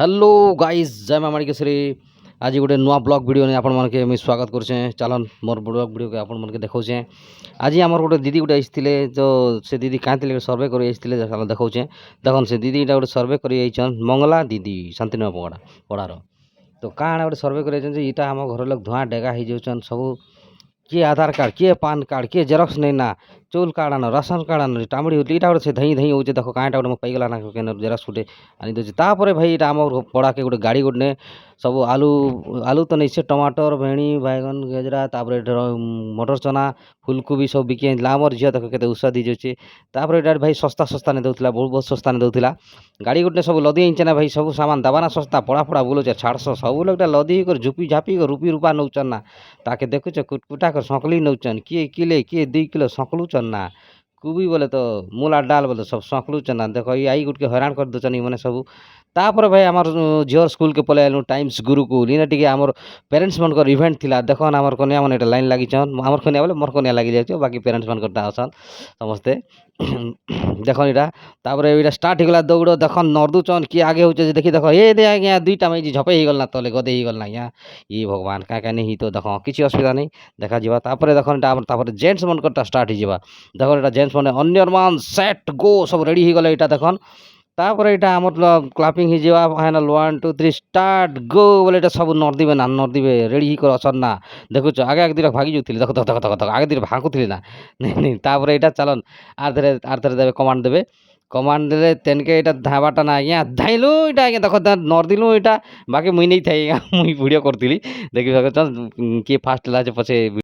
Hello guys जय माँ माणिकेश्वरी। आज गोटे नुआ ब्लॉग वीडियो ने आपण मानके मुझे स्वागत करछे। चलन मोर ब्लॉग वीडियो के आपण मानके देखौछे। आज हमर गोटे दीदी गोटे आइथिले जो से दीदी कांतिले सर्वे करि आइथिले चलन देखौछे। देखन से दीदी एटा गोटे सर्वे करि आइछन मंगला दीदी शांतिनगर पगड़ा पड़ार। तो काଣା गोटे सर्वे करि आइछन जे इटा हम घर लोग धुआं डेगा हो जाउछन सब। किए आधार कार्ड किए पान कार्ड किए जेरक्स नहीं ना चौल कार्ड आन राशन कार्ड आन टामड़ी होती इटा से धई धई हो देख कहाँटा गोटे पाइगला ना जेरक्स गोटे आनी दूसरी तापर भाई इटा आम पड़ा के गोटे गाड़ी गोटे सब आलू आलू तो नहीं से टमाटर भेणी बैगन गजरा तापर मटर चना फुलकोबी सब बिकी आमर झील देख के उत्साह दी जाऊँगी। तापर इटा भाई सस्ता सस्ता नहीं दूसरा बहुत बहुत सस्ता नहीं दूसरा गाड़ी गोटे सब लदी आइचे ना भाई सब सामान दबाना सस्ता पड़ा पड़ा बोलो छाड़श सब लोग लदी कर झुपी झापी कर रुपी रूपा नौचन ना ताके देखुच कुटकुटा कर सकली नौचन किए किले किए 2 किलो सकलुचन ना कुबी बोले तो मूला डाल बोले सब सकलुचन ना देख आई गुट के हैरान कर दूचन मैंने सब। तापर भाई आमर झील स्कूल के पलै टाइम्स गुरुकुल इन टी आमर पेरेन्ट्स मनकर इवेंट थिला देखन आमर कन्या मैंने लाइन लगिछन आमर कन्या बोले मोर कन्या लगी जाए बाकी पेरेन्ट्स मनकर असन समस्ते देखन इटा तापर इटा स्टार्ट हो गला दौड़ देखन नर्दुचन किए आगे होचे देखी देख ए दे आज्ञा दुईटा में झपे ही गल ना तले गदे ही गल ना आज्ञा ये भगवान क्या क्या नहीं तो देख किसी असुविधा नहीं देखा जा तापर देखन तापर जेंट्स मनकर स्टार्ट हो जावा देखन इटा जेंट्स मैंने अन्यमान सेट गो सब रेडी हो गले इटा देखन तापर इटा मतलब क्लापिंग ही जावा फाइनल 1 2 3 स्टार्ट गो बोले इटा सब नर्दिबे ना नर्दिबे रेडी ही कर असन ना देखुच आगे आगे दिन भागी जाउथिले देख देख देख देख आगे दिन भागुथिले ना नहीं नहीं तापर इटा चलन आर थरे देबे कमांड देबे कमांड देले तेनके इटा धाबाटा ना आज्ञा धाइलु इटा आज्ञा देख नर्दिलु इटा बाकी मुई नहीं थाई आज्ञा मुई वीडियो करथिली देखि किए फास्ट ला पछे।